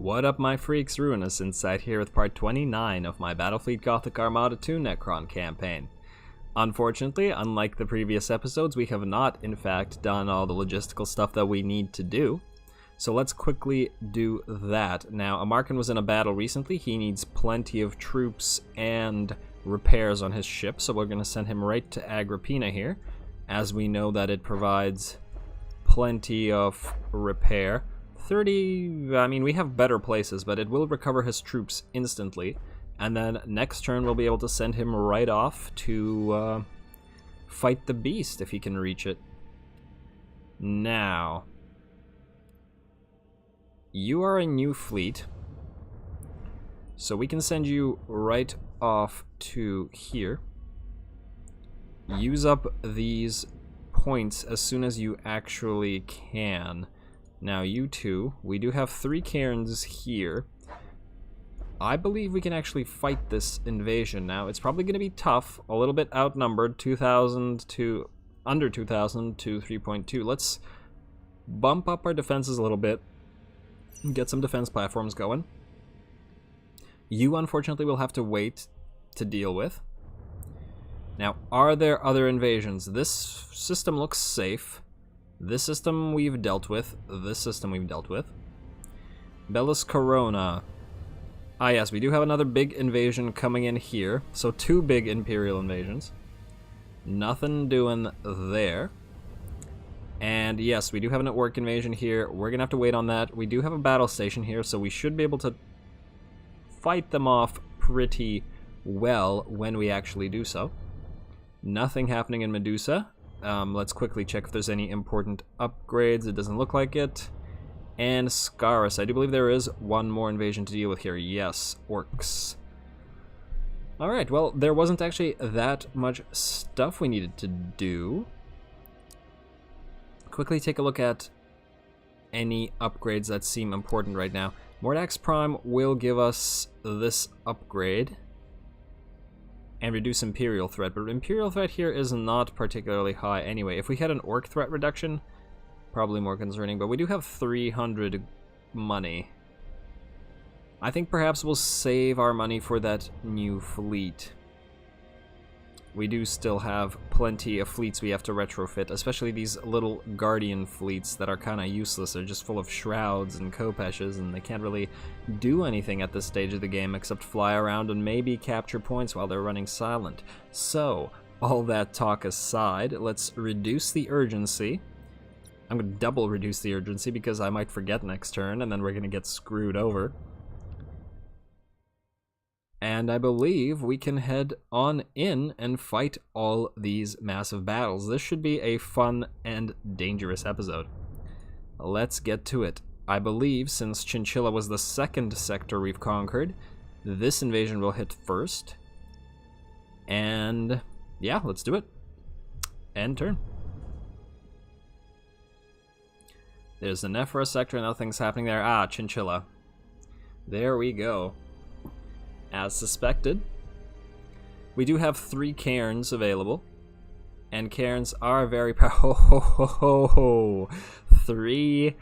What up, my freaks? RuinousInsight here with part 29 of my Battlefleet Gothic Armada 2 Necron campaign. Unfortunately, unlike the previous episodes, we have not, in fact, done all the logistical stuff that we need to do. So let's quickly do that. Now, Amarkin was in a battle recently. He needs plenty of troops and repairs on his ship, so we're going to send him right to Agrippina here, as we know that it provides plenty of repair. 30, I mean, we have better places, but it will recover his troops instantly. And then next turn we'll be able to send him right off to fight the beast if he can reach it. Now, you are a new fleet, so we can send you right off to here. Use up these points as soon as you actually can. Now, you two, we do have 3 cairns here. I believe we can actually fight this invasion now. It's probably going to be tough, a little bit outnumbered, 2,000 to under 2,000 to 3.2. Let's bump up our defenses a little bit and get some defense platforms going. You, unfortunately, will have to wait to deal with. Now, are there other invasions? This system looks safe. This system we've dealt with. This system we've dealt with. Bellus Corona. Ah yes, we do have another big invasion coming in here. So 2 big Imperial invasions. Nothing doing there. And yes, we do have an Ork invasion here. We're going to have to wait on that. We do have a battle station here, so we should be able to fight them off pretty well when we actually do so. Nothing happening in Medusa. Let's quickly check if there's any important upgrades. It doesn't look like it. And Scarus. I do believe there is one more invasion to deal with here. Yes, Orks. Alright, well, there wasn't actually that much stuff we needed to do. Quickly take a look at any upgrades that seem important right now. Mordax Prime will give us this upgrade and reduce Imperial threat, but Imperial threat here is not particularly high anyway. If we had an Ork threat reduction, probably more concerning, but we do have 300 money. I think perhaps we'll save our money for that new fleet. We do still have plenty of fleets we have to retrofit, especially these little Guardian fleets that are kind of useless. They're just full of shrouds and kopeshes, and they can't really do anything at this stage of the game except fly around and maybe capture points while they're running silent. So, all that talk aside, let's reduce the urgency. I'm going to double reduce the urgency because I might forget next turn, and then we're going to get screwed over. And I believe we can head on in and fight all these massive battles. This should be a fun and dangerous episode. Let's get to it. I believe since Chinchilla was the second sector we've conquered, this invasion will hit first. And yeah, let's do it. End turn. There's the Nephra sector, nothing's happening there. Ah, Chinchilla. There we go. As suspected. We do have 3 cairns available. And cairns are very powerful. 3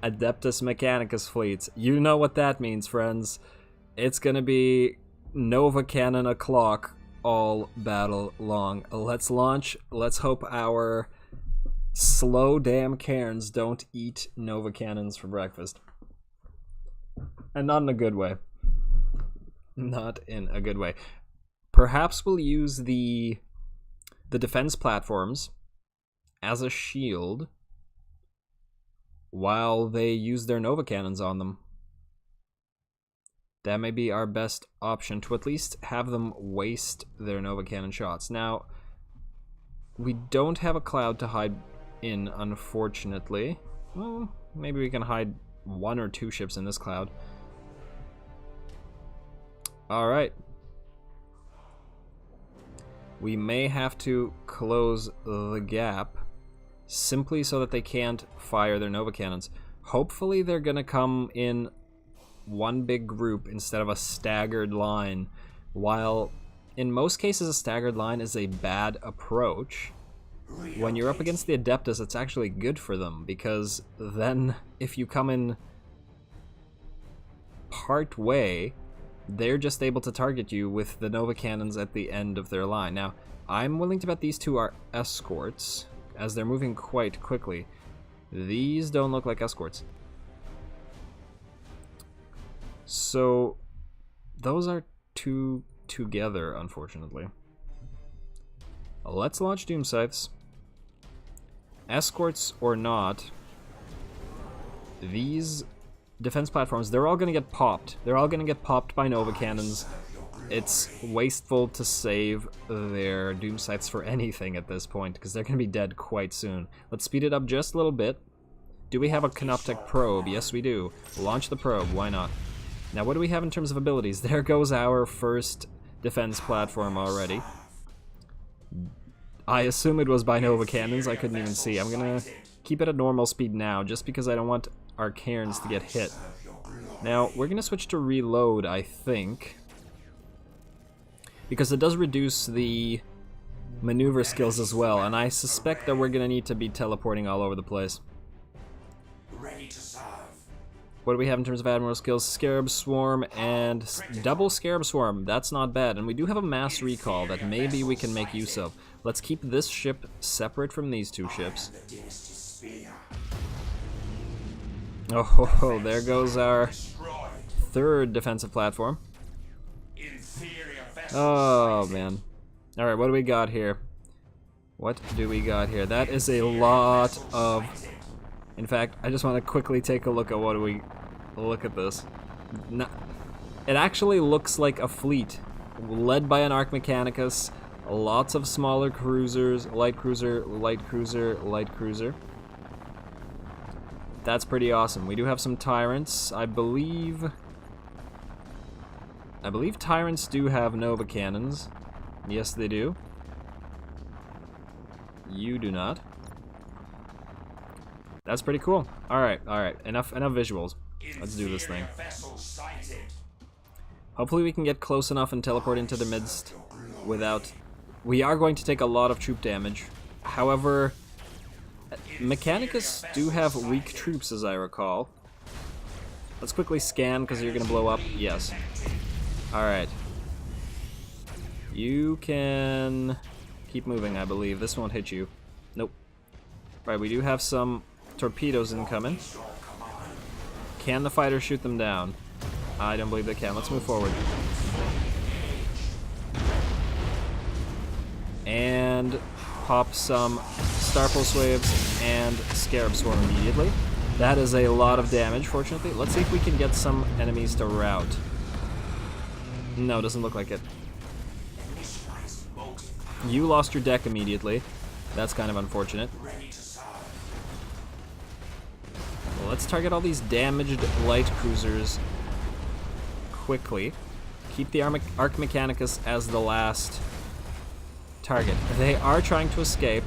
Adeptus Mechanicus fleets. You know what that means, friends. It's gonna be Nova Cannon o'clock all battle long. Let's launch. Let's hope our slow damn cairns don't eat Nova Cannons for breakfast. And not in a good way. Not in a good way. Perhaps we'll use the defense platforms as a shield while they use their Nova Cannons on them. That may be our best option, to at least have them waste their Nova Cannon shots. Now, we don't have a cloud to hide in, unfortunately. Well, maybe we can hide 1 or 2 ships in this cloud. Alright. We may have to close the gap simply so that they can't fire their Nova Cannons. Hopefully they're going to come in one big group instead of a staggered line. While in most cases a staggered line is a bad approach, when you're up against the Adeptus, it's actually good for them, because then if you come in part way, they're just able to target you with the Nova Cannons at the end of their line. Now, I'm willing to bet these two are escorts, as they're moving quite quickly. These don't look like escorts. So, those are two together, unfortunately. Let's launch Doom Scythes. Escorts or not, these defense platforms, they're all going to get popped. They're all going to get popped by Nova Cannons. It's wasteful to save their Doom Scythes for anything at this point, because they're going to be dead quite soon. Let's speed it up just a little bit. Do we have a Canoptek probe? Yes, we do. Launch the probe. Why not? Now, what do we have in terms of abilities? There goes our first defense platform already. I assume it was by Nova Cannons. I couldn't even see. I'm going to keep it at normal speed now, just because I don't want our cairns to get hit. Now, we're going to switch to reload, I think, because it does reduce the maneuver skills as well, and I suspect that we're going to need to be teleporting all over the place. Ready to serve. What do we have in terms of Admiral skills? Scarab Swarm and double Scarab Swarm. That's not bad, and we do have a mass recall that maybe we can make use of. Let's keep this ship separate from these two ships. Oh, there goes our third defensive platform. Oh, man. Alright, what do we got here? What do we got here? That is a lot of... In fact, I just want to quickly take a look at what do we... Look at this. No, it actually looks like a fleet, led by an Arc Mechanicus, lots of smaller cruisers, light cruiser, light cruiser, light cruiser. That's pretty awesome. We do have some Tyrants, I believe Tyrants do have Nova Cannons. Yes, they do. You do not. That's pretty cool. Alright, enough visuals. Let's do this thing. Hopefully we can get close enough and teleport into the midst without... We are going to take a lot of troop damage. However, Mechanicus do have weak troops, as I recall. Let's quickly scan, because you're going to blow up. Yes. Alright. You can keep moving, I believe. This won't hit you. Nope. Right, we do have some torpedoes incoming. Can the fighters shoot them down? I don't believe they can. Let's move forward. And pop some Star Pulse Waves and Scarab Swarm immediately. That is a lot of damage, fortunately. Let's see if we can get some enemies to rout. No, doesn't look like it. You lost your deck immediately. That's kind of unfortunate. Well, let's target all these damaged light cruisers quickly. Keep the Arc Mechanicus as the last target. They are trying to escape.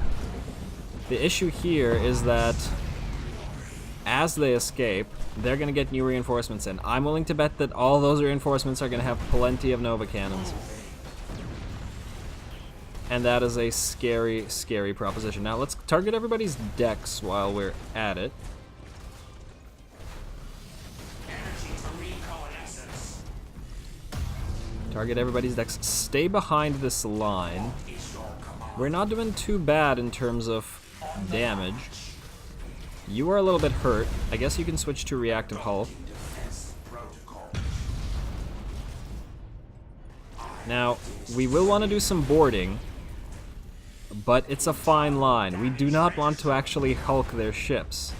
The issue here is that as they escape, they're going to get new reinforcements in. I'm willing to bet that all those reinforcements are going to have plenty of Nova Cannons. And that is a scary, scary proposition. Now let's target everybody's decks while we're at it. Target everybody's decks. Stay behind this line. We're not doing too bad in terms of damage. You are a little bit hurt. I guess you can switch to reactive hull. Now, we will want to do some boarding, but it's a fine line. We do not want to actually hulk their ships,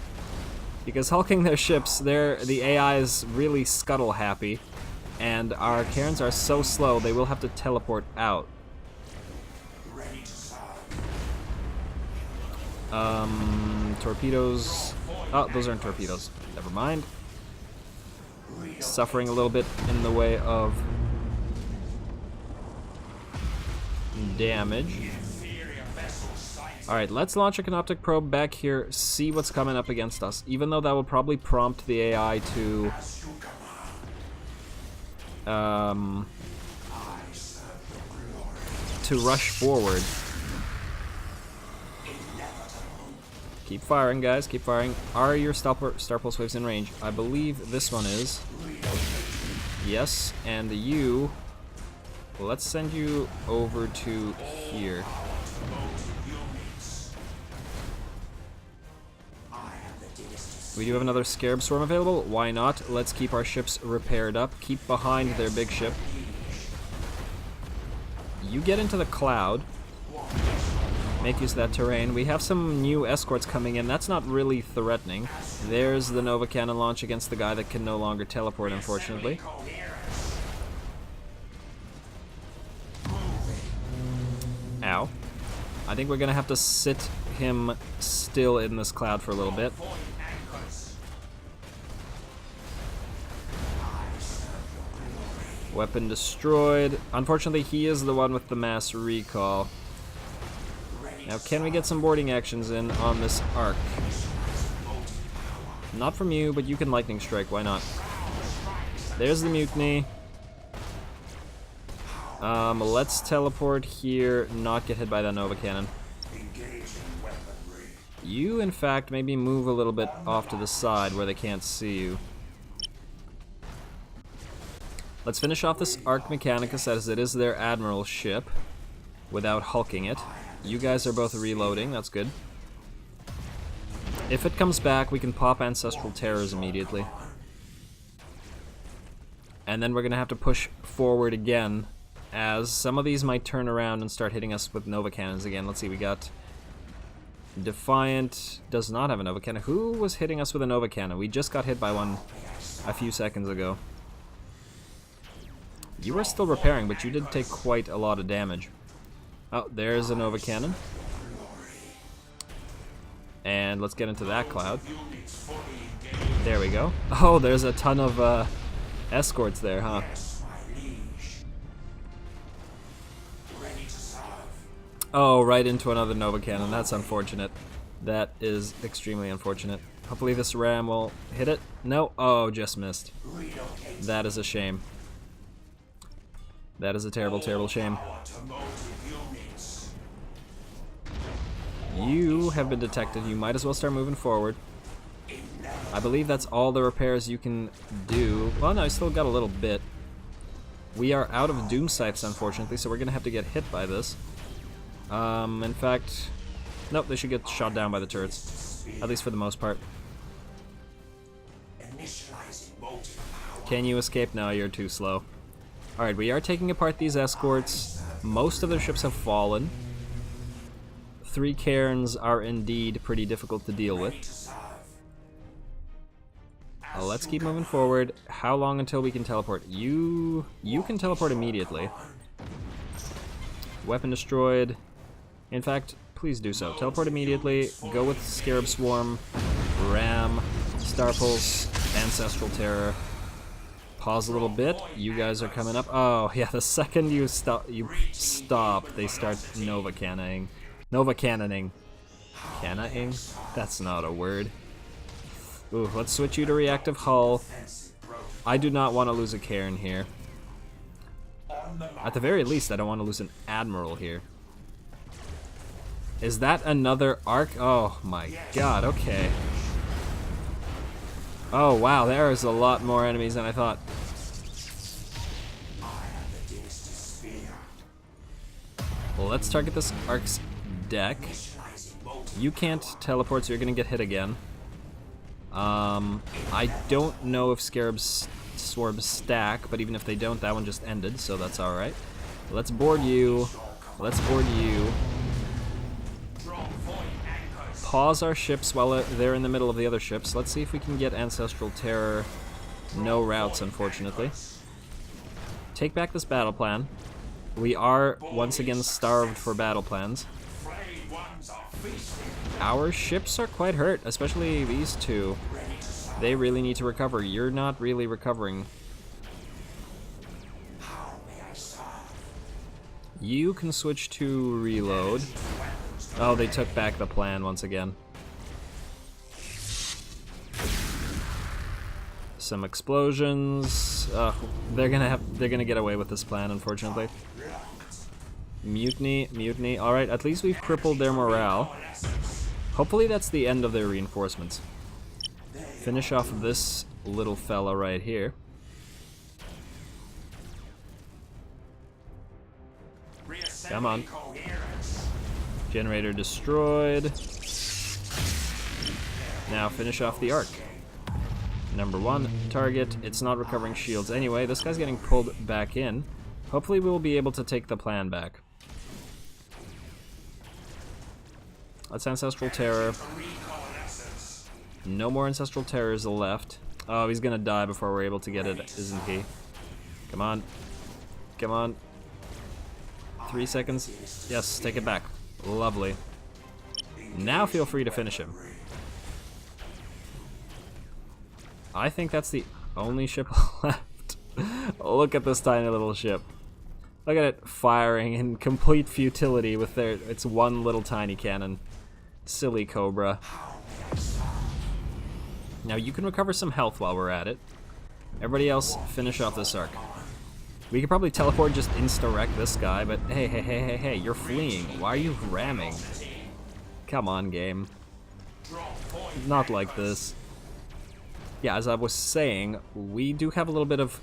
because hulking their ships, the AI is really scuttle happy, and our cairns are so slow they will have to teleport out. Torpedoes. Oh, those aren't torpedoes. Never mind. Suffering a little bit in the way of damage. Alright, let's launch a Canoptek probe back here, see what's coming up against us, even though that will probably prompt the AI to rush forward. Keep firing, guys, keep firing. Are your Star Pulse Waves in range? I believe this one is. Yes, and you... Let's send you over to here. We do have another Scarab Swarm available. Why not? Let's keep our ships repaired up. Keep behind their big ship. You get into the cloud. Make use of that terrain. We have some new escorts coming in. That's not really threatening. There's the Nova Cannon launch against the guy that can no longer teleport, unfortunately. Ow. I think we're gonna have to sit him still in this cloud for a little bit. Weapon destroyed. Unfortunately, he is the one with the mass recall. Now, can we get some boarding actions in on this arc? Not from you, but you can lightning strike. Why not? There's the mutiny. Let's teleport here, not get hit by that Nova Cannon. You, in fact, maybe move a little bit off to the side where they can't see you. Let's finish off this Arc Mechanicus as it is their Admiral ship without hulking it. You guys are both reloading, that's good. If it comes back, we can pop Ancestral Terrors immediately. And then we're gonna have to push forward again, as some of these might turn around and start hitting us with Nova Cannons again. Let's see, we got... Defiant does not have a Nova Cannon. Who was hitting us with a Nova Cannon? We just got hit by one a few seconds ago. You were still repairing, but you did take quite a lot of damage. Oh, there's a Nova Cannon. And let's get into that cloud. There we go. Oh, there's a ton of escorts there, huh? Oh, right into another Nova Cannon. That's unfortunate. That is extremely unfortunate. Hopefully this ram will hit it. No. Oh, just missed. That is a shame. That is a terrible, terrible shame. You have been detected. You might as well start moving forward. I believe that's all the repairs you can do. Well, no, I still got a little bit. We are out of Doom Scythes, unfortunately, so we're going to have to get hit by this. In fact... Nope, they should get shot down by the turrets. At least for the most part. Can you escape? No, you're too slow. Alright, we are taking apart these escorts. Most of their ships have fallen. 3 cairns are indeed pretty difficult to deal with. Let's keep moving forward. How long until we can teleport? You can teleport immediately. Weapon destroyed. In fact, please do so. Teleport immediately. Go with Scarab Swarm, Ram, Star Pulse, Ancestral Terror. Pause a little bit. You guys are coming up. Oh, yeah, the second you stop, they start Nova Cannoning. Nova Cannoning. Cannoning? That's not a word. Ooh, let's switch you to Reactive Hull. I do not want to lose a cairn here. At the very least, I don't want to lose an Admiral here. Is that another Arc? Oh my god, okay. Oh wow, there is a lot more enemies than I thought. Well, let's target this Arc's deck. You can't teleport, so you're gonna get hit again. I don't know if Scarab's Swarms stack, but even if they don't, that one just ended, so that's alright. Let's board you. Let's board you. Pause our ships while they're in the middle of the other ships. Let's see if we can get Ancestral Terror. No routes, unfortunately. Take back this battle plan. We are once again starved for battle plans. Our ships are quite hurt, especially these two. They really need to recover. You're not really recovering. You can switch to reload. Oh, they took back the plan once again. Some explosions. They're gonna get away with this plan, unfortunately. Mutiny, mutiny. Alright, at least we've crippled their morale. Hopefully that's the end of their reinforcements. Finish off this little fella right here. Come on. Generator destroyed. Now finish off the Ark. Number 1 target. It's not recovering shields anyway. This guy's getting pulled back in. Hopefully we will be able to take the plan back. Let's Ancestral Terror. No more Ancestral Terrors left. Oh, he's gonna die before we're able to get it, isn't he? Come on. Come on. 3 seconds. Yes, take it back. Lovely. Now feel free to finish him. I think that's the only ship left. Look at this tiny little ship. Look at it firing in complete futility with its one little tiny cannon. Silly Cobra. Now you can recover some health while we're at it. Everybody else, finish off this Ark. We could probably teleport, just insta-wreck this guy, but hey, you're fleeing. Why are you ramming? Come on, game. Not like this. Yeah, as I was saying, we do have a little bit of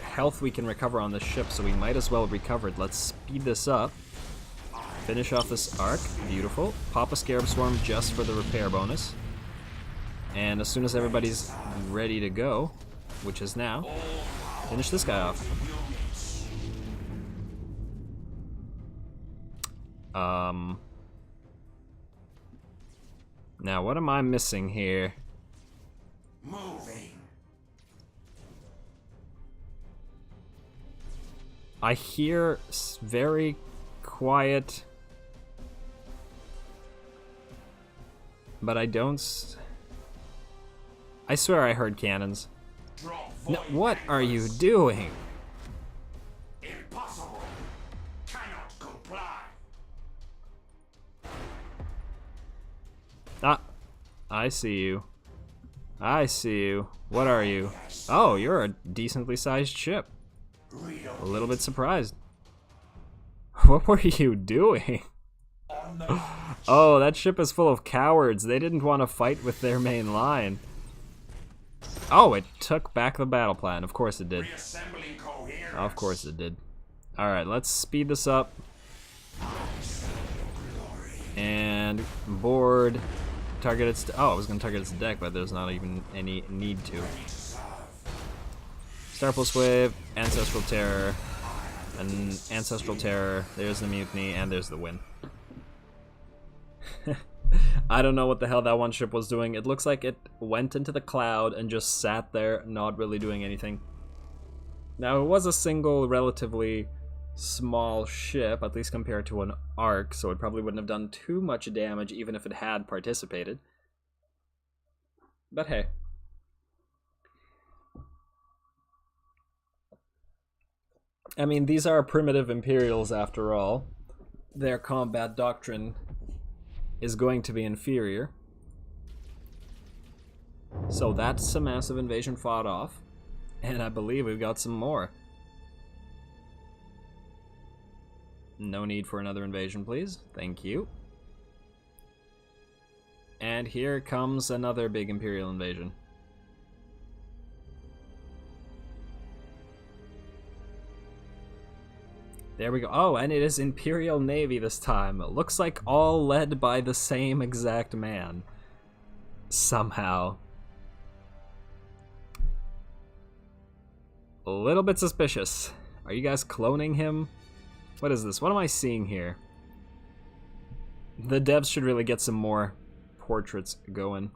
health we can recover on this ship, so we might as well recover it. Let's speed this up. Finish off this Ark. Beautiful. Pop a Scarab Swarm just for the repair bonus. And as soon as everybody's ready to go, which is now, finish this guy off. Now what am I missing here? Moving. I hear very quiet, but I don't. I swear I heard cannons. No, what are you doing? Impossible. Cannot comply. Ah, I see you. I see you. What are you? Oh, you're a decently sized ship. A little bit surprised. What were you doing? Oh, that ship is full of cowards. They didn't want to fight with their main line. Oh, it took back the battle plan. Of course it did. Of course it did. Alright, let's speed this up. And board. Target its... Oh, I was going to target its deck, but there's not even any need to. Star Pulse Wave, Ancestral Terror, and Ancestral Terror. There's the Mutiny, and there's the win. I don't know what the hell that one ship was doing. It looks like it went into the cloud and just sat there, not really doing anything. Now, it was a single, relatively small ship, at least compared to an Ark, so it probably wouldn't have done too much damage even if it had participated. But hey. I mean, these are primitive Imperials after all. Their combat doctrine is going to be inferior. So that's a massive invasion fought off. And I believe we've got some more. No need for another invasion, please. Thank you. And here comes another big Imperial invasion. There we go. Oh, and it is Imperial Navy this time. It looks like all led by the same exact man. Somehow. A little bit suspicious. Are you guys cloning him? What is this? What am I seeing here? The devs should really get some more portraits going.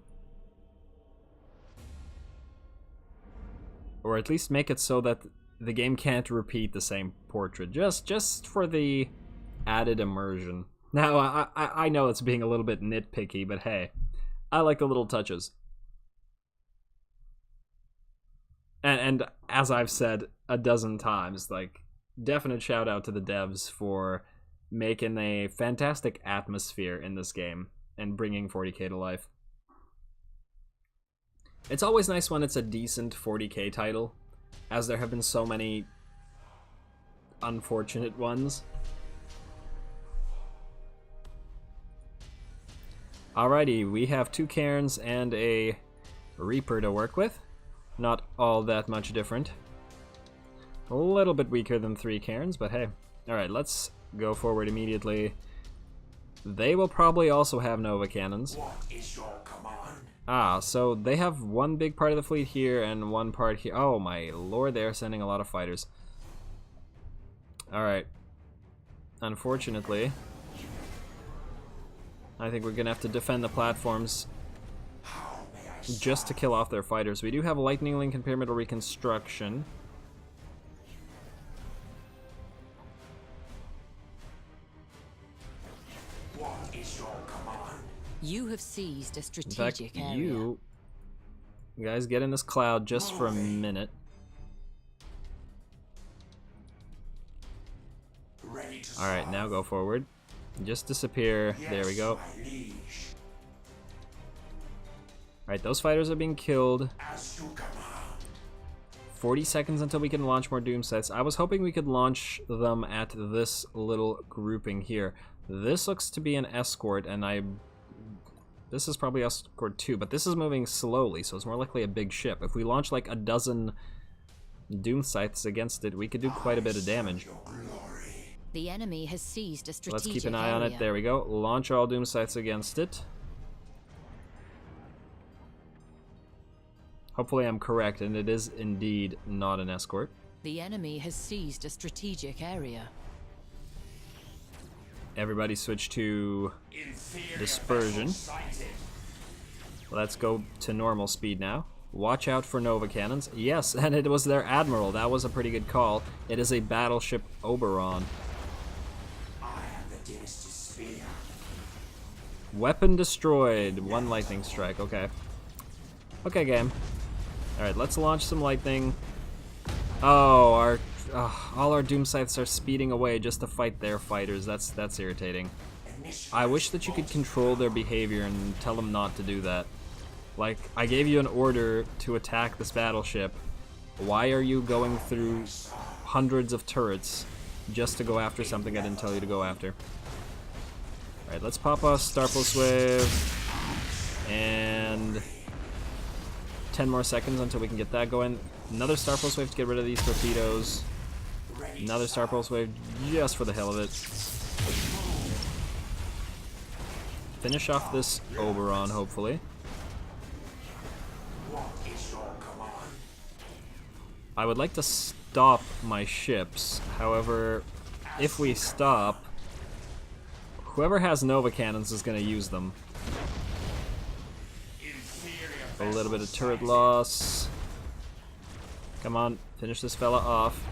Or at least make it so that the game can't repeat the same portrait, just for the added immersion. Now, I know it's being a little bit nitpicky, but hey, I like the little touches. And as I've said a dozen times, like, definite shout out to the devs for making a fantastic atmosphere in this game and bringing 40k to life. It's always nice when it's a decent 40k title, as there have been so many unfortunate ones. Alrighty, we have 2 Cairns and a Reaper to work with. Not all that much different. A little bit weaker than 3 Cairns, but hey. Alright, let's go forward immediately. They will probably also have Nova cannons. What is your command? Ah, so they have one big part of the fleet here and one part here. Oh my lord, they're sending a lot of fighters. Alright. Unfortunately, I think we're gonna have to defend the platforms just to kill off their fighters. We do have Lightning Link and Pyramidal Reconstruction. What is your command? You have seized a In fact, strategic area. you guys get in this cloud just for a minute. Ready to Alright, now go forward. Just disappear. There we go. my liege. Alright, those fighters are being killed. As you command. 40 seconds until we can launch more doom sites. I was hoping we could launch them at this little grouping here. This looks to be an escort, and this is probably escort 2, but this is moving slowly, so it's more likely a big ship. If we launch like a dozen doom sites against it, we could do quite a bit of damage. Your glory. The enemy has seized a strategic Let's keep an eye on it. There we go. Launch all doom sites against it. Hopefully I'm correct, and it is indeed not an escort. The enemy has seized a strategic area. Everybody switch to Inferior dispersion. vessel sighted. Let's go to normal speed now. Watch out for Nova cannons. Yes, and it was their admiral. That was a pretty good call. It is a battleship Oberon. I am the dynasty spear. Weapon destroyed. One lightning strike. Okay. Okay, game. Alright, let's launch some lightning. Oh, all our doom scythes are speeding away just to fight their fighters. That's irritating. I wish that you could control their behavior and tell them not to do that. Like, I gave you an order to attack this battleship. Why are you going through hundreds of turrets just to go after something I didn't tell you to go after? Alright, let's pop a Star Pulse Wave. And 10 more seconds until we can get that going. Another Star Pulse Wave to get rid of these torpedoes. Another Star Pulse Wave just for the hell of it. Finish off this Oberon, hopefully. What is your command? I would like to stop my ships. However, if we stop, whoever has Nova cannons is going to use them. A little bit of turret loss. Come on, finish this fella off.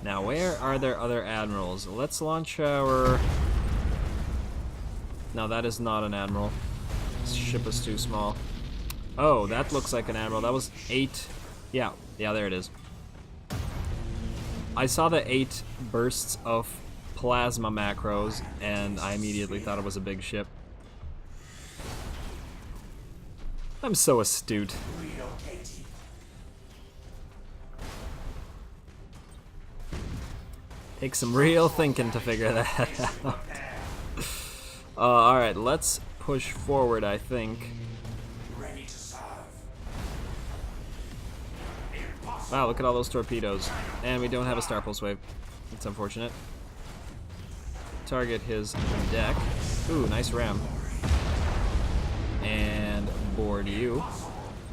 Now, where are their other admirals? Let's launch our... No, that is not an admiral. This ship is too small. Oh, that looks like an admiral. That was 8. Yeah, there it is. I saw the 8 bursts of plasma macros, and I immediately thought it was a big ship. I'm so astute. Relocating. Takes some real thinking to figure that out. Alright, let's push forward, I think. Ready to serve. Wow, look at all those torpedoes. And we don't have a Star Pulse Wave. That's unfortunate. Target his deck. Ooh, nice ram. And board you.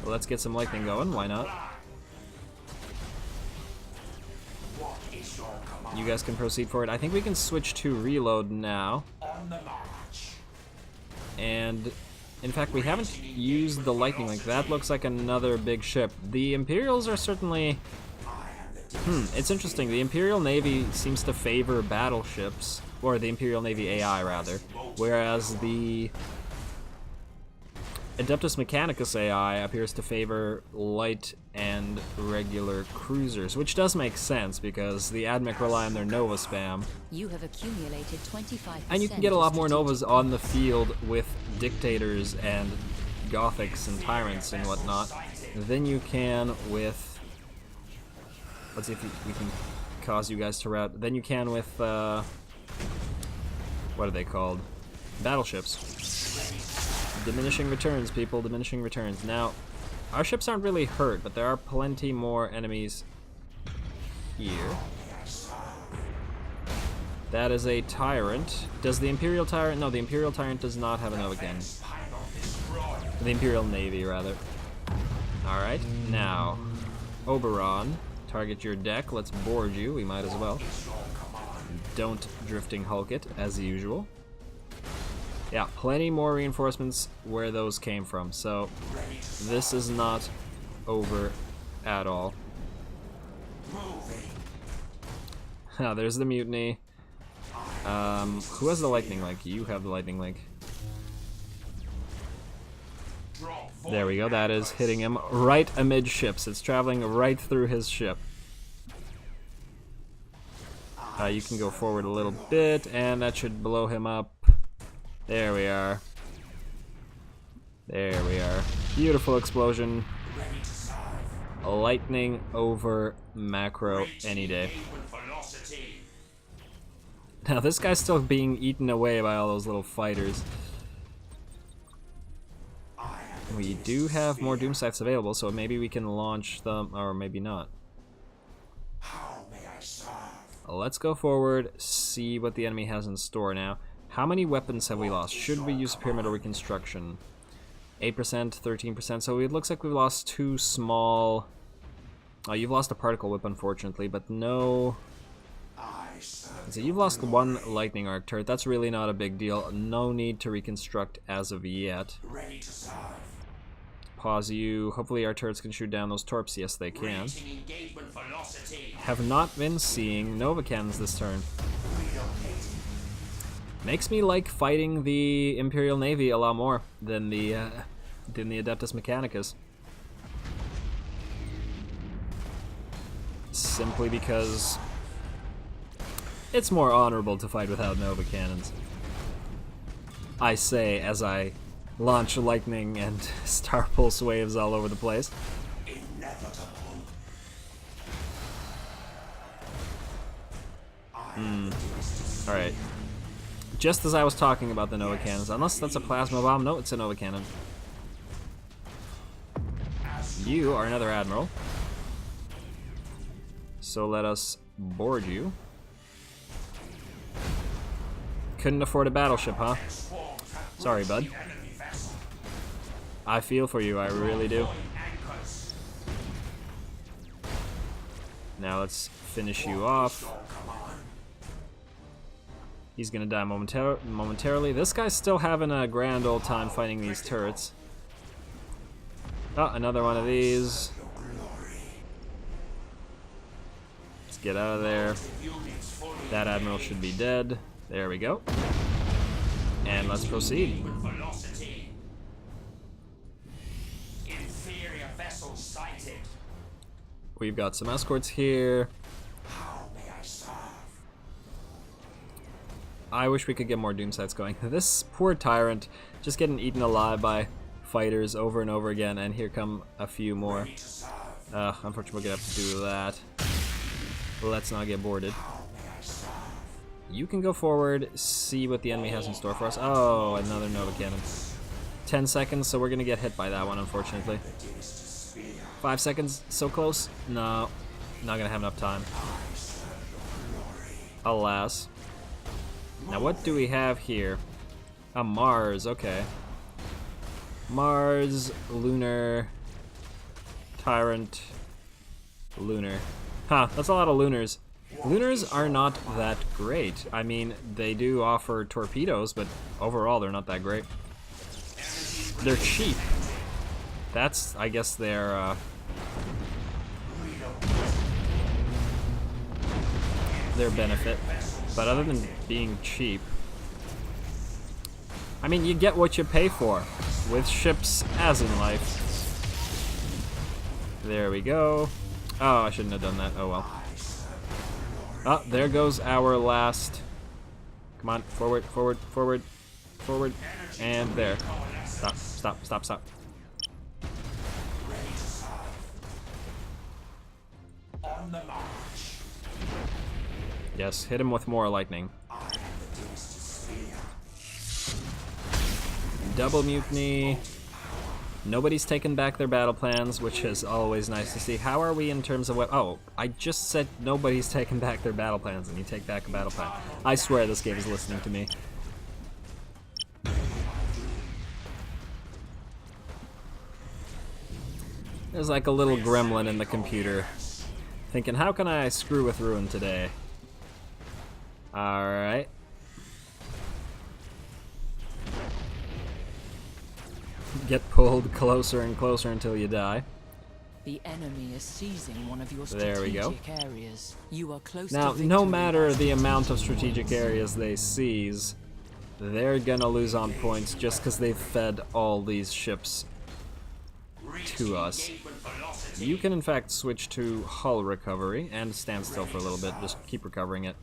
Well, let's get some lightning going, why not? What is your command? You guys can proceed forward. I think we can switch to reload now. On the march. And in fact, we haven't used the lightning link. That looks like another big ship. The Imperials are certainly... it's interesting. The Imperial Navy seems to favor battleships, or the Imperial Navy AI rather, whereas the Adeptus Mechanicus AI appears to favor light and regular cruisers, which does make sense because the Admech rely on their Nova spam. You have accumulated 25%. And you can get a lot more Novas on the field with Dictators and Gothics and Tyrants and whatnot than you can with... Let's see if we can cause you guys to rout. Than you can with... what are they called? Battleships. Diminishing returns, people. Diminishing returns. Now, our ships aren't really hurt, but there are plenty more enemies here. That is a Tyrant. Does the Imperial Tyrant... No, the Imperial Tyrant does not have a Nova Cannon. The Imperial Navy, rather. Alright, now... Oberon, target your deck. Let's board you. We might as well. Don't Drifting Hulk it, as usual. Yeah, plenty more reinforcements where those came from, so this is not over at all. There's the mutiny. Who has the lightning link? You have the lightning link. There we go, that is hitting him right amid ships. It's traveling right through his ship. You can go forward a little bit, and that should blow him up. There we are. There we are. Beautiful explosion. Lightning over macro any day. Now this guy's still being eaten away by all those little fighters. We do have more doom sites available, so maybe we can launch them, or maybe not. Let's go forward, see what the enemy has in store now. How many weapons have we lost? Should we use pyramidal reconstruction? 8%, 13%, so it looks like we've lost 2 small... Oh, you've lost a particle whip, unfortunately, but no... So you've lost 1 lightning arc turret. That's really not a big deal. No need to reconstruct as of yet. Pause you. Hopefully our turrets can shoot down those torps. Yes, they can. Have not been seeing Nova Cannons this turn. Makes me like fighting the Imperial Navy a lot more than the Adeptus Mechanicus. Simply because it's more honorable to fight without Nova Cannons. I say as I launch lightning and star pulse waves all over the place. Alright. Just as I was talking about the Nova Cannons, unless that's a plasma bomb. No, it's a Nova Cannon. You are another Admiral. So let us board you. Couldn't afford a battleship, huh? Sorry, bud. I feel for you, I really do. Now let's finish you off. He's gonna die momentarily. This guy's still having a grand old time fighting these turrets. Oh, another one of these. Let's get out of there. That Admiral should be dead. There we go. And let's proceed. We've got some escorts here. I wish we could get more doom sites going. This poor Tyrant just getting eaten alive by fighters over and over again, and here come a few more. Unfortunately, we're gonna have to do that. Let's not get boarded. You can go forward, see what the enemy has in store for us. Oh, another Nova Cannon. 10 seconds, so we're gonna get hit by that one, unfortunately. 5 seconds, so close? No, not gonna have enough time. Alas. Now what do we have here? A Mars, okay. Mars, Lunar, Tyrant, Lunar. Huh, that's a lot of Lunars. Lunars are not that great. I mean, they do offer torpedoes, but overall they're not that great. They're cheap. That's, I guess, their benefit. But other than being cheap, I mean, you get what you pay for with ships as in life. There we go. Oh, I shouldn't have done that. Oh well. Oh, there goes our last. Come on, forward, forward, forward, forward, and there. Stop, stop, stop, stop. Yes, hit him with more lightning. Double mutiny. Nobody's taken back their battle plans, which is always nice to see. How are we in terms of what... Oh, I just said nobody's taken back their battle plans, and you take back a battle plan. I swear this game is listening to me. There's like a little gremlin in the computer, thinking, how can I screw with Ruin today? Alright. Get pulled closer and closer until you die. The enemy is seizing one of your There we go. strategic areas. You are close Now, to no victory. matter the amount of strategic areas they seize, they're gonna lose on points just because they've fed all these ships to us. You can in fact switch to hull recovery and stand still for a little bit, just keep recovering it.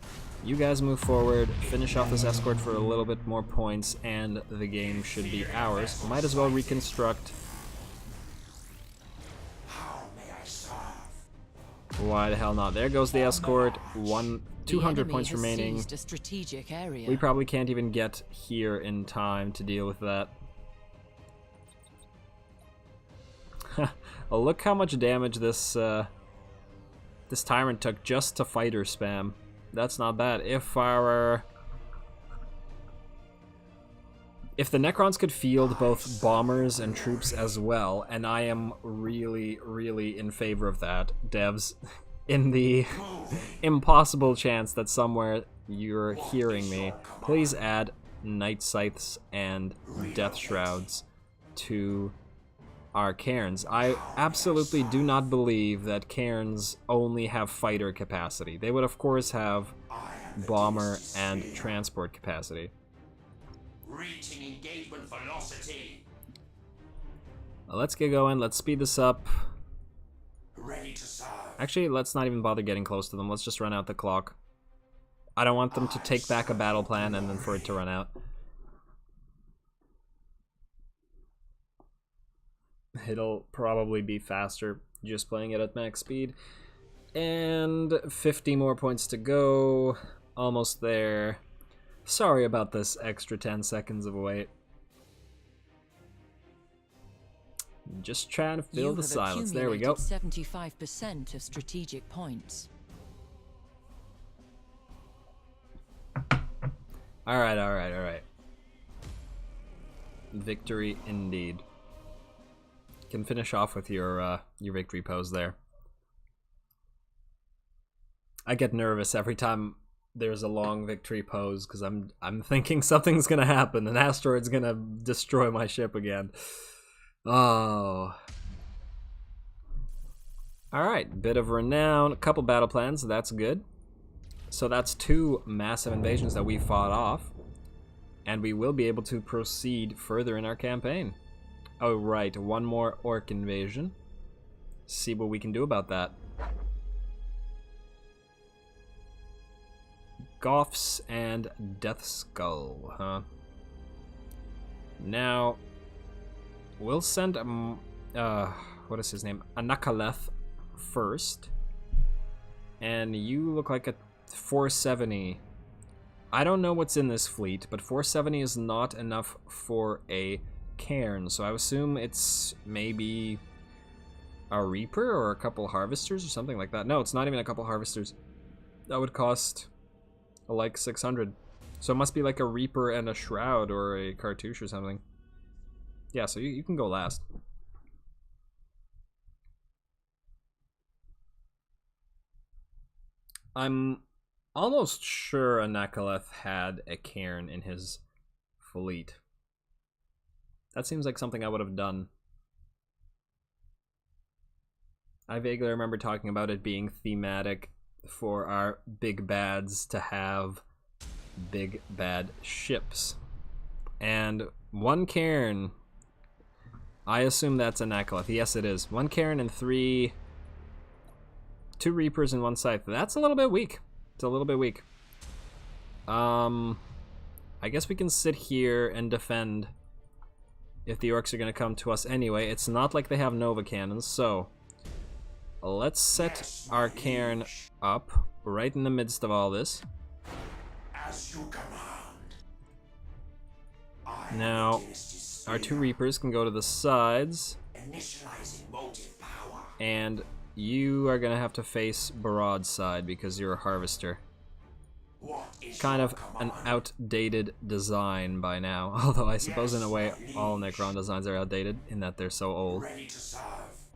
You guys move forward, finish off this escort for a little bit more points, and the game should be ours. Might as well reconstruct. How may I serve? Why the hell not? There goes the escort. 200 enemy points has remaining. seized a strategic area. We probably can't even get here in time to deal with that. Well, look how much damage this this tyrant took just to fighter spam. That's not bad. If the Necrons could field both bombers and troops as well, and I am really, really in favor of that, devs, in the impossible chance that somewhere you're hearing me, please add Night Scythes and Death Shrouds to our cairns. I absolutely do not believe that cairns only have fighter capacity. They would of course have bomber and transport capacity. Reaching engagement velocity. Let's get going, let's speed this up. Ready to serve. Actually, let's not even bother getting close to them, let's just run out the clock. I don't want them to take back a battle plan and then for it to run out. It'll probably be faster just playing it at max speed. And 50 more points to go. Almost there. Sorry about this extra 10 seconds of wait. Just trying to fill the silence. There we go. 75% of strategic points. Alright, alright, alright. Victory indeed. Can finish off with your victory pose there. I get nervous every time there's a long victory pose because I'm thinking something's gonna happen. An asteroid's gonna destroy my ship again. Oh. Alright, bit of renown, a couple battle plans, that's good. So that's 2 massive invasions that we fought off. And we will be able to proceed further in our campaign. Oh right, 1 more Ork invasion. See what we can do about that. Goths and Death Skull, huh? Now, we'll send what is his name? Anakaleth first. And you look like a 470. I don't know what's in this fleet, but 470 is not enough for a cairn, so I assume it's maybe a Reaper or a couple Harvesters or something like that. No, it's not even a couple Harvesters. That would cost like 600. So it must be like a Reaper and a Shroud or a Cartouche or something. Yeah, so you can go last. I'm almost sure Anakaleth had a cairn in his fleet. That seems like something I would have done. I vaguely remember talking about it being thematic for our big bads to have big bad ships. And 1 cairn, I assume that's Anakaleth. Yes, it is. 1 cairn and 2 Reapers and 1 Scythe. That's a little bit weak. It's a little bit weak. I guess we can sit here and defend if the Orks are going to come to us anyway. It's not like they have Nova Cannons, so let's set our cairn up right in the midst of all this. As you command. Now, our 2 Reapers can go to the sides. Initializing motive power. And you are gonna have to face Barad's side because you're a harvester. What is Kind your of an command? outdated design by now. Although I suppose in a way all Necron designs are outdated in that they're so old. Ready to serve.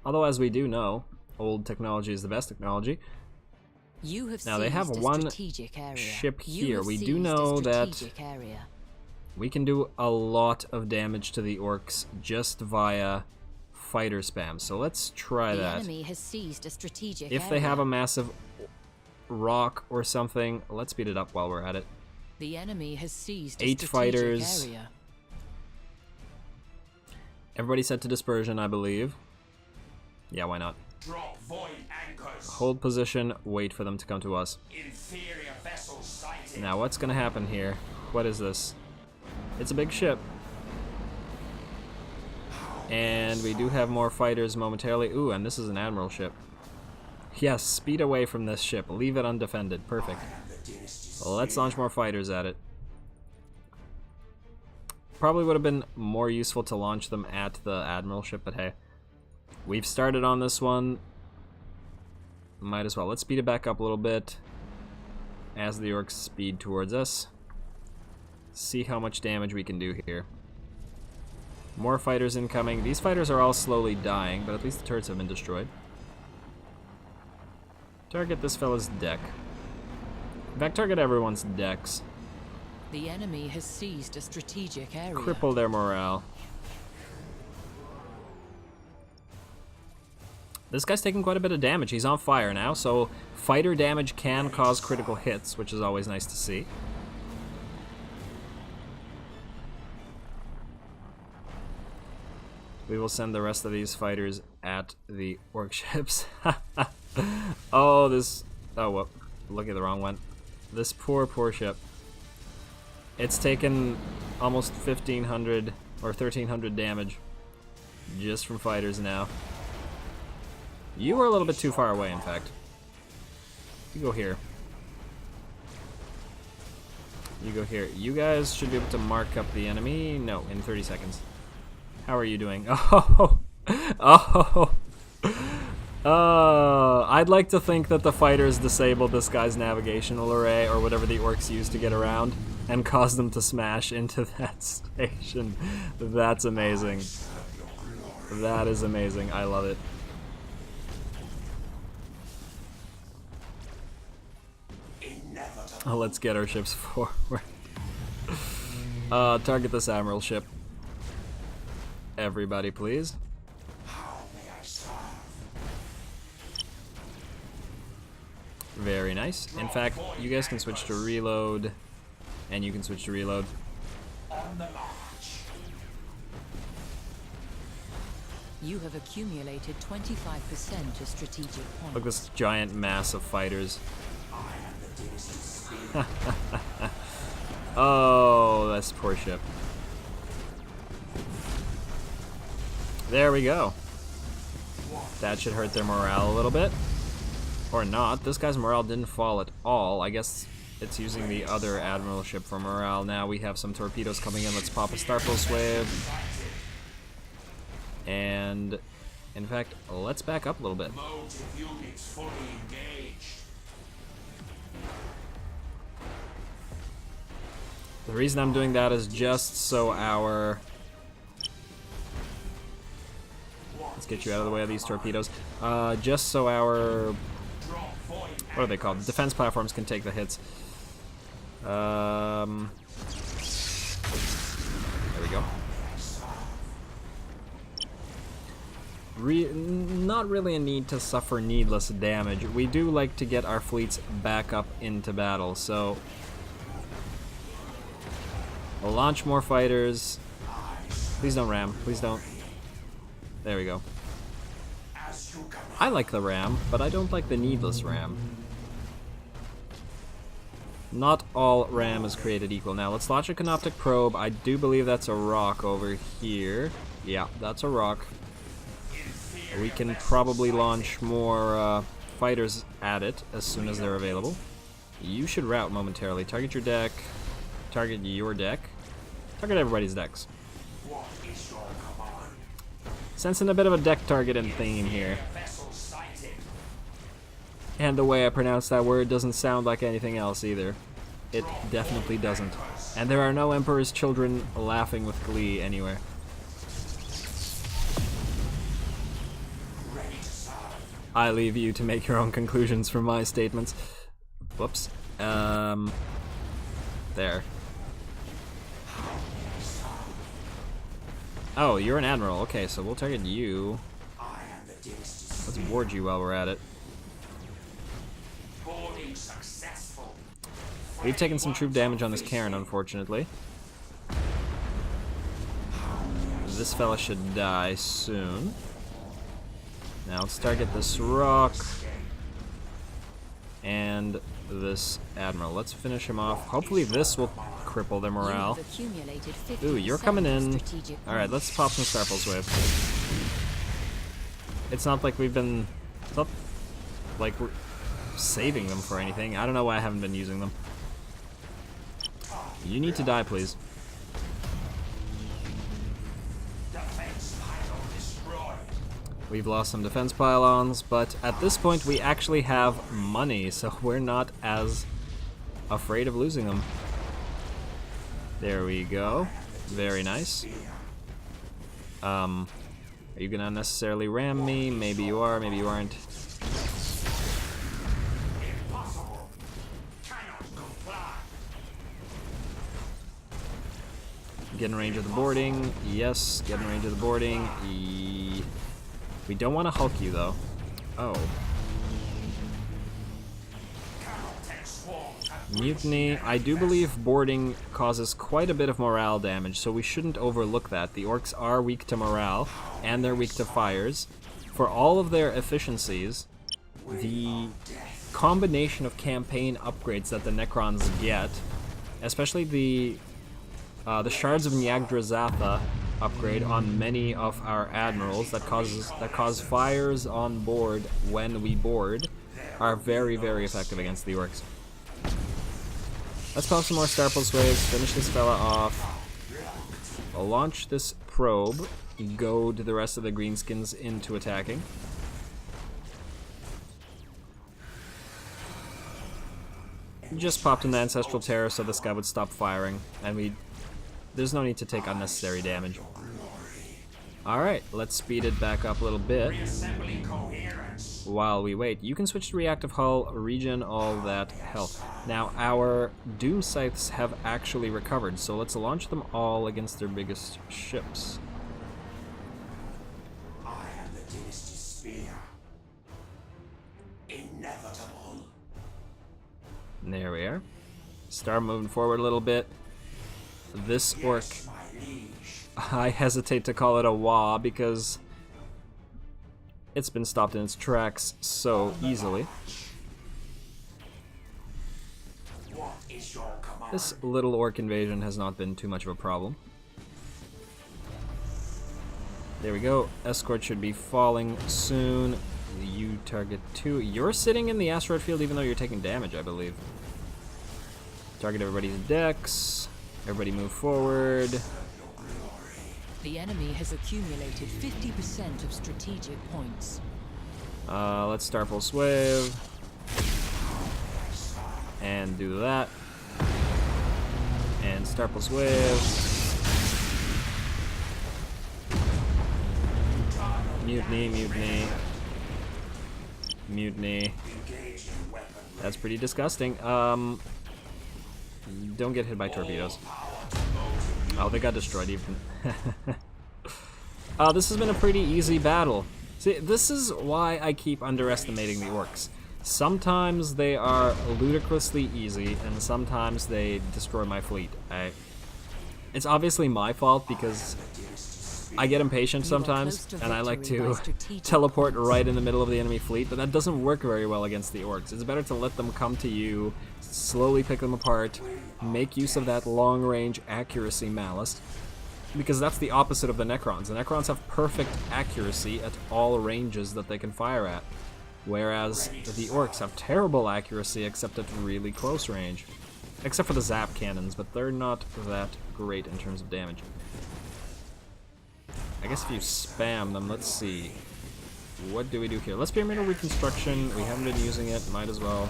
Although as we do know, old technology is the best technology. You have Now they have seized a one strategic area. ship You here. have We do seized a know that strategic area. we can do a lot of damage to the Orks just via fighter spam. So let's try The that. enemy has seized a strategic If area. they have a massive rock or something, let's speed it up while we're at it. The enemy has seized a 8 strategic fighters. area. Everybody set to dispersion, I believe. Yeah, why not? Drop void anchors. Hold position, wait for them to come to us. Inferior vessels sighted. Now what's gonna happen here? What is this? It's a big ship. And we do have more fighters momentarily. Ooh, and this is an admiral ship. Yes, speed away from this ship. Leave it undefended. Perfect. Let's launch more fighters at it. Probably would have been more useful to launch them at the admiral ship, but hey. We've started on this one. Might as well. Let's speed it back up a little bit as the Orcs speed towards us. See how much damage we can do here. More fighters incoming. These fighters are all slowly dying, but at least the turrets have been destroyed. Target this fella's deck. In fact, target everyone's decks. The enemy has seized a strategic area. Cripple their morale. This guy's taking quite a bit of damage. He's on fire now, so fighter damage can cause critical hits, which is always nice to see. We will send the rest of these fighters at the Orc ships. Oh, this... Oh, whoop. Look at the wrong one. This poor, poor ship. It's taken almost 1,500 or 1,300 damage just from fighters now. You were a little bit too far away, in fact. You go here. You go here. You guys should be able to mark up the enemy. No, in 30 seconds. How are you doing? Oh, oh. I'd like to think that the fighters disabled this guy's navigational array or whatever the Orcs use to get around and caused them to smash into that station. That's amazing. That is amazing. I love it. Oh, let's get our ships forward. Target this admiral ship. Everybody, please. Very nice. In fact, you guys can switch to reload, and you can switch to reload. You have accumulated 25% of strategic points. Look at this giant mass of fighters. Oh, that's poor ship. There we go. That should hurt their morale a little bit. Or not. This guy's morale didn't fall at all. I guess it's using the other admiral ship for morale. Now we have some torpedoes coming in. Let's pop a Star Pulse wave. And, in fact, let's back up a little bit. Motive units fully engaged. The reason I'm doing that is just so our... Let's get you out of the way of these torpedoes. Just so our... What are they called? Defense platforms can take the hits. There we go. Not really a need to suffer needless damage. We do like to get our fleets back up into battle, so... We'll launch more fighters. Please don't ram. Please don't. There we go. I like the ram, but I don't like the needless ram. Not all ram is created equal. Now let's launch a canoptic probe. I do believe that's a rock over here. Yeah, that's a rock. We can probably launch more fighters at it as soon as they're available. You should route momentarily. Target your deck. Target your deck. Target everybody's decks. Sensing a bit of a deck targeting theme here. And the way I pronounce that word doesn't sound like anything else either. It definitely doesn't. And there are no Emperor's children laughing with glee anywhere. I leave you to make your own conclusions from my statements. Whoops. There. Oh, you're an admiral. Okay, so we'll target you. Let's board you while we're at it. We've taken some troop damage on this Cairn, unfortunately. This fella should die soon. Now let's target this rock and this admiral. Let's finish him off. Hopefully this will cripple their morale. Ooh, you're coming in. Alright, let's pop some Starpulse Wave. It's not like we've been... It's not like we're saving them for anything. I don't know why I haven't been using them. You need to die, please. We've lost some defense pylons, but at this point we actually have money, so we're not as afraid of losing them. There we go. Very nice. Are you gonna unnecessarily ram me? Maybe you are, maybe you aren't. Get in range of the boarding. Yes, get in range of the boarding. We don't want to Hulk you, though. Oh. Mutiny. I do believe boarding causes quite a bit of morale damage, so we shouldn't overlook that. The Orks are weak to morale, and they're weak to fires. For all of their efficiencies, the combination of campaign upgrades that the Necrons get, especially the Shards of Nyagdrazatha upgrade on many of our admirals that cause fires on board when we board, are very, very effective against the Orks. Let's pop some more Starpulse Waves, finish this fella off. I'll launch this probe, goad the rest of the Greenskins into attacking. Just popped an Ancestral Terror so this guy would stop firing, and there's no need to take unnecessary damage. Alright, let's speed it back up a little bit while we wait. You can switch to reactive hull, regen all that health. Now, our Doom Scythes have actually recovered, so let's launch them all against their biggest ships. I am the Dynasty's spear. Inevitable. There we are. Start moving forward a little bit. This Ork, I hesitate to call it a Wa because it's been stopped in its tracks so easily. This little Ork invasion has not been too much of a problem. There we go. Escort should be falling soon. You target 2. You're sitting in the asteroid field even though you're taking damage, I believe. Target everybody's decks. Everybody move forward. The enemy has accumulated 50% of strategic points. Let's Starpulse Wave. And do that. And Starpulse Wave. Mutiny, mutiny. Mutiny. That's pretty disgusting. Don't get hit by torpedoes. Oh, they got destroyed even. This has been a pretty easy battle. See, this is why I keep underestimating the Orks. Sometimes they are ludicrously easy, and sometimes they destroy my fleet. It's obviously my fault because I get impatient sometimes, and I like to teleport right in the middle of the enemy fleet, but that doesn't work very well against the Orks. It's better to let them come to you, slowly pick them apart, make use of that long-range accuracy malice, because that's the opposite of the Necrons. The Necrons have perfect accuracy at all ranges that they can fire at, whereas the Orks have terrible accuracy except at really close range. Except for the zap cannons, but they're not that great in terms of damage. I guess if you spam them, let's see. What do we do here? Let's pyramidal reconstruction. We haven't been using it. Might as well.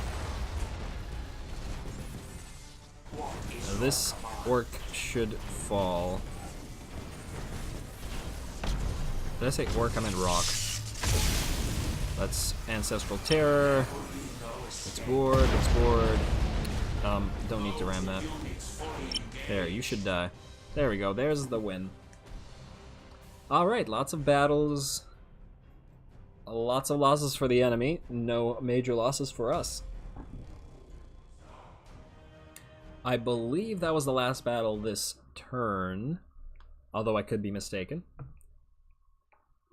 Now this orc should fall. Did I say orc? I meant rock. That's Ancestral Terror. It's board, it's board. Don't need to ram that. There, you should die. There we go, there's the win. Alright, lots of battles. Lots of losses for the enemy. No major losses for us. I believe that was the last battle this turn. Although I could be mistaken.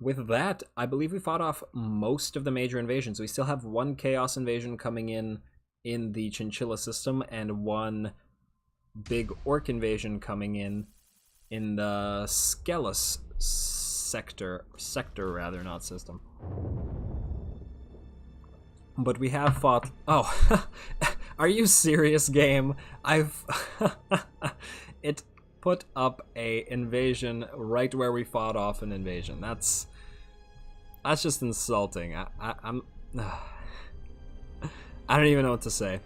With that, I believe we fought off most of the major invasions. We still have one Chaos invasion coming in the Chinchilla system, and one big Orc invasion coming in the Skelos sector rather, not system. But we have fought... Oh, are you serious, game? It put up a invasion right where we fought off an invasion. That's just insulting. I'm I don't even know what to say.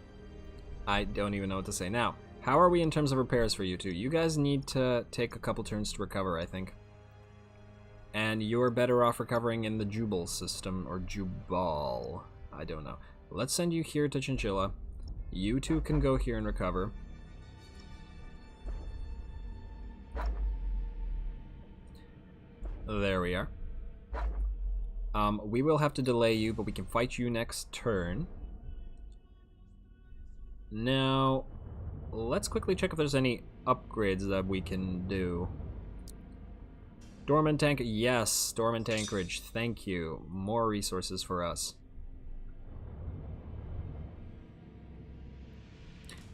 I don't even know what to say. Now, how are we in terms of repairs for you two? You guys need to take a couple turns to recover, I think. And you're better off recovering in the Jubal system, or Jubal. I don't know. Let's send you here to Chinchilla. You two can go here and recover. There we are. We will have to delay you, but we can fight you next turn. Now, let's quickly check if there's any upgrades that we can do. Dormant Tank, yes, Dormant Anchorage, thank you. More resources for us.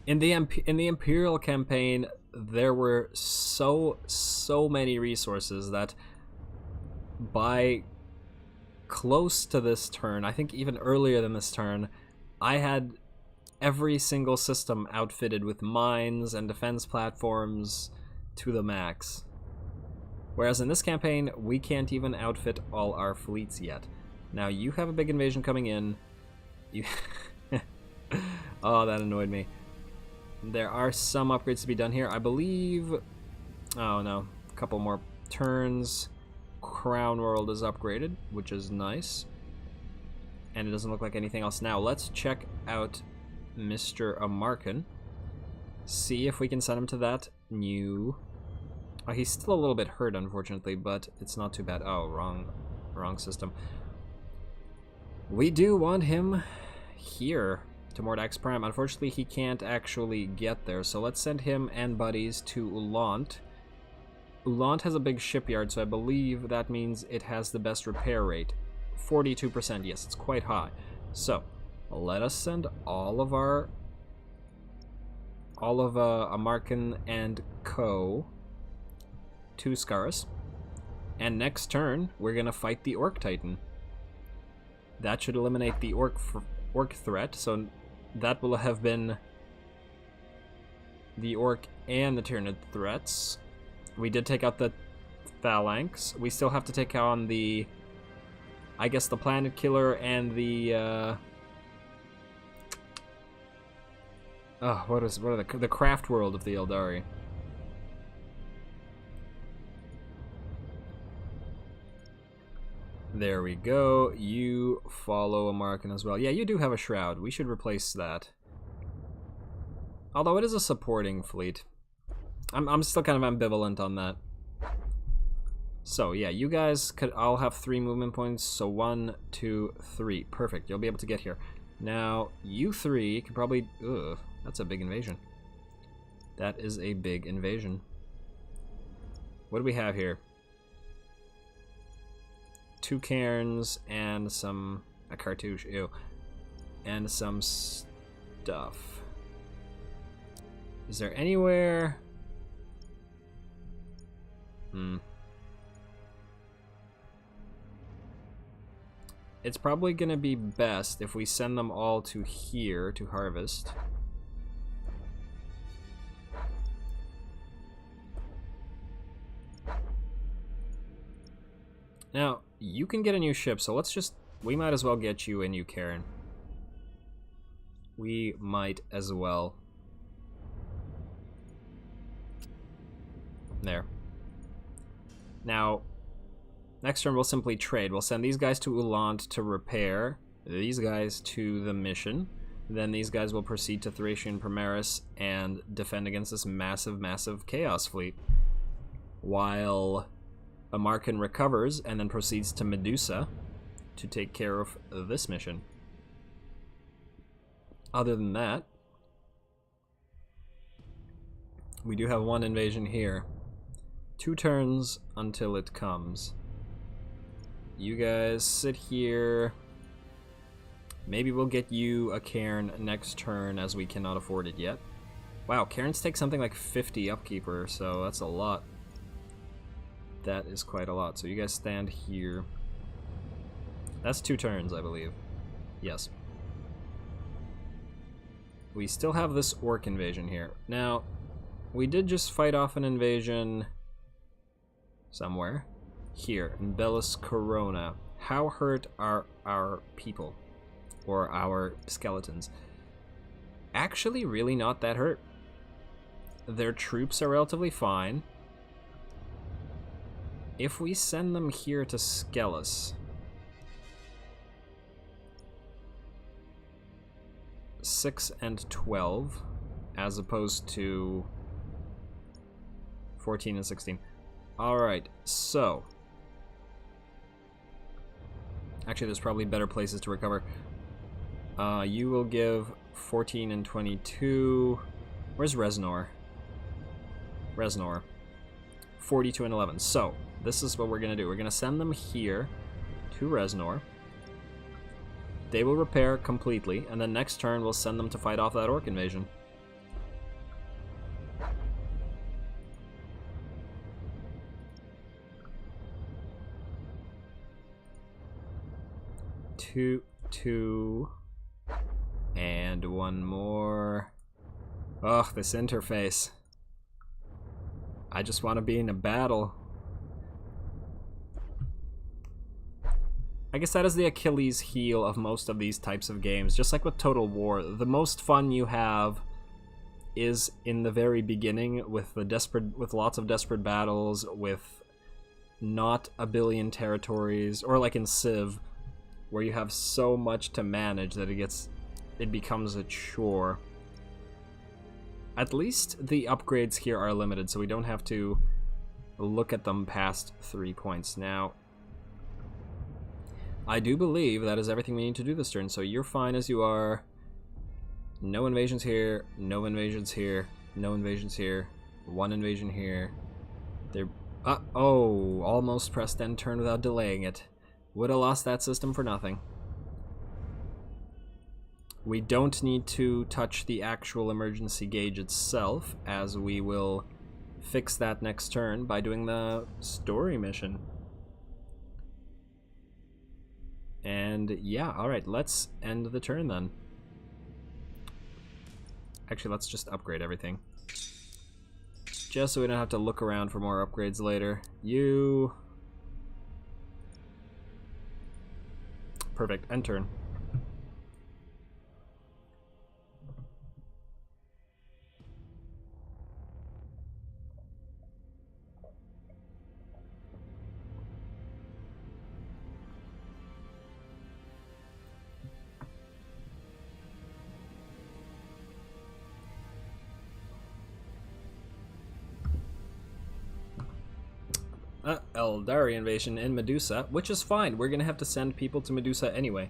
In the Imperial campaign, there were so many resources that by close to this turn, I think even earlier than this turn, I had every single system outfitted with mines and defense platforms to the max. Whereas in this campaign, we can't even outfit all our fleets yet. Now, you have a big invasion coming in. You oh, that annoyed me. There are some upgrades to be done here. I believe... Oh, no. A couple more turns. Crown World is upgraded, which is nice. And it doesn't look like anything else. Now, let's check out Mr. Amarkan. See if we can send him to that new... Oh, he's still a little bit hurt, unfortunately, but it's not too bad. Oh, wrong system. We do want him here to Mordax Prime. Unfortunately, he can't actually get there, so let's send him and buddies to Ulant. Ulant has a big shipyard, so I believe that means it has the best repair rate. 42%, yes, it's quite high. So, let us send all of Amarkan and co to Scaris. And next turn, we're gonna fight the Orc Titan. That should eliminate the Orc threat, so that will have been the Orc and the Tyranid threats. We did take out the Phalanx. We still have to take on the, I guess, the Planet Killer and the, what are the Craft World of the Eldari. There we go. You follow Amarkan as well. Yeah, you do have a Shroud. We should replace that. Although it is a supporting fleet. I'm still kind of ambivalent on that. So, yeah, you guys could all have 3 movement points. So 1, 2, 3. Perfect. You'll be able to get here. Now, you 3 can probably... Ugh, that's a big invasion. That is a big invasion. What do we have here? 2 cairns and a cartouche, ew, and some stuff. Is there anywhere? It's probably gonna be best if we send them all to here to harvest. Now, you can get a new ship, so let's just... We might as well get you a new Karen. We might as well. There. Now, next turn we'll simply trade. We'll send these guys to Ulant to repair, these guys to the mission. Then these guys will proceed to Thracian Primaris and defend against this massive, massive Chaos Fleet. While Amarkin recovers and then proceeds to Medusa to take care of this mission. Other than that, we do have one invasion here. 2 turns until it comes. You guys sit here. Maybe we'll get you a Cairn next turn, as we cannot afford it yet. Wow, Cairns take something like 50 upkeeper, so that's a lot. That is quite a lot. So you guys stand here. That's 2 turns, I believe. Yes. We still have this Orc invasion here. Now, we did just fight off an invasion somewhere. Here, in Bellis Corona. How hurt are our people? Or our skeletons? Actually, really not that hurt. Their troops are relatively fine. If we send them here to Skelis, 6 and 12, as opposed to 14 and 16. Alright, so... Actually, there's probably better places to recover. You will give 14 and 22... Where's Reznor? Reznor. 42 and 11. So, this is what we're going to do. We're going to send them here to Reznor. They will repair completely, and then next turn we'll send them to fight off that Orc invasion. Two, and one more. Ugh, this interface. I just want to be in a battle. I guess that is the Achilles heel of most of these types of games. Just like with Total War, the most fun you have is in the very beginning with lots of desperate battles, with not a billion territories, or like in Civ, where you have so much to manage that it becomes a chore. At least the upgrades here are limited, so we don't have to look at them past 3 points. Now, I do believe that is everything we need to do this turn, so you're fine as you are. No invasions here, no invasions here, no invasions here, 1 invasion here. Oh, almost pressed end turn without delaying it. Would have lost that system for nothing. We don't need to touch the actual emergency gauge itself, as we will fix that next turn by doing the story mission. And yeah, alright, let's end the turn then. Actually, let's just upgrade everything. Just so we don't have to look around for more upgrades later. You... Perfect, end turn. Eldar invasion in Medusa, which is fine. We're gonna have to send people to Medusa anyway.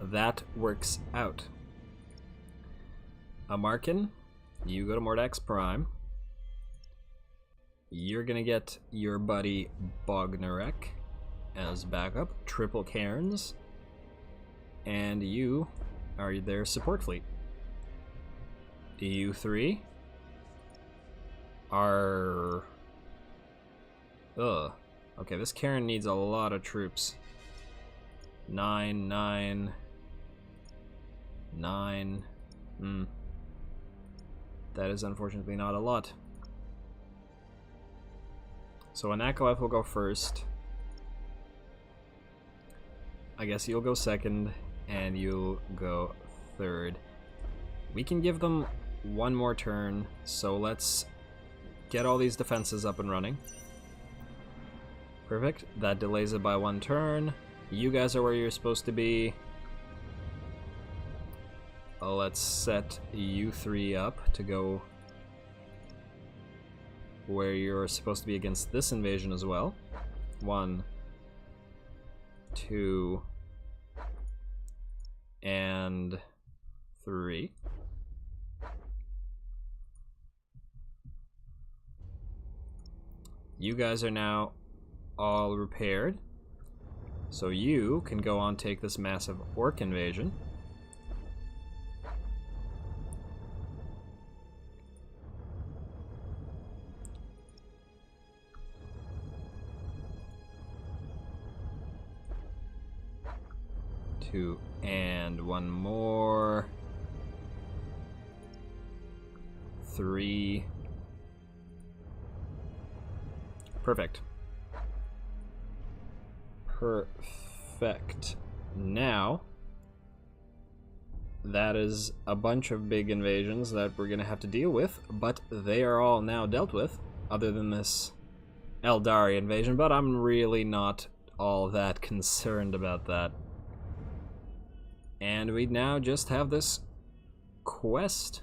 That works out. Amarkin, you go to Mordax Prime. You're gonna get your buddy Bognarek as backup, triple Cairns, and you are their support fleet. You 3 are... Ugh. Okay, this Cairn needs a lot of troops. 9, 9, 9. That is unfortunately not a lot. So an Acolyth will go first. I guess you'll go second, and you'll go third. We can give them one more turn, so let's get all these defenses up and running. Perfect. That delays it by one turn. You guys are where you're supposed to be. Let's set you three up to go where you're supposed to be against this invasion as well. 1, 2, and 3. You guys are now all repaired, so you can go on take this massive orc invasion. Two and one more. 3. Perfect. Perfect. Now, that is a bunch of big invasions that we're going to have to deal with, but they are all now dealt with, other than this Eldar invasion, but I'm really not all that concerned about that. And we now just have this quest.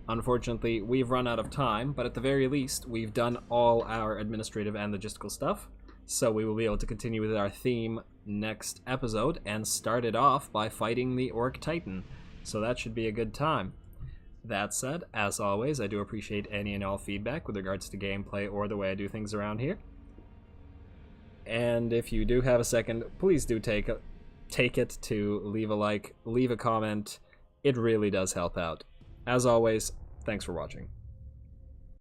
Unfortunately, we've run out of time, but at the very least, we've done all our administrative and logistical stuff, so we will be able to continue with our theme next episode and start it off by fighting the Orc Titan. So that should be a good time. That said, as always, I do appreciate any and all feedback with regards to gameplay or the way I do things around here. And if you do have a second, please do take it to leave a like, leave a comment. It really does help out. As always, thanks for watching.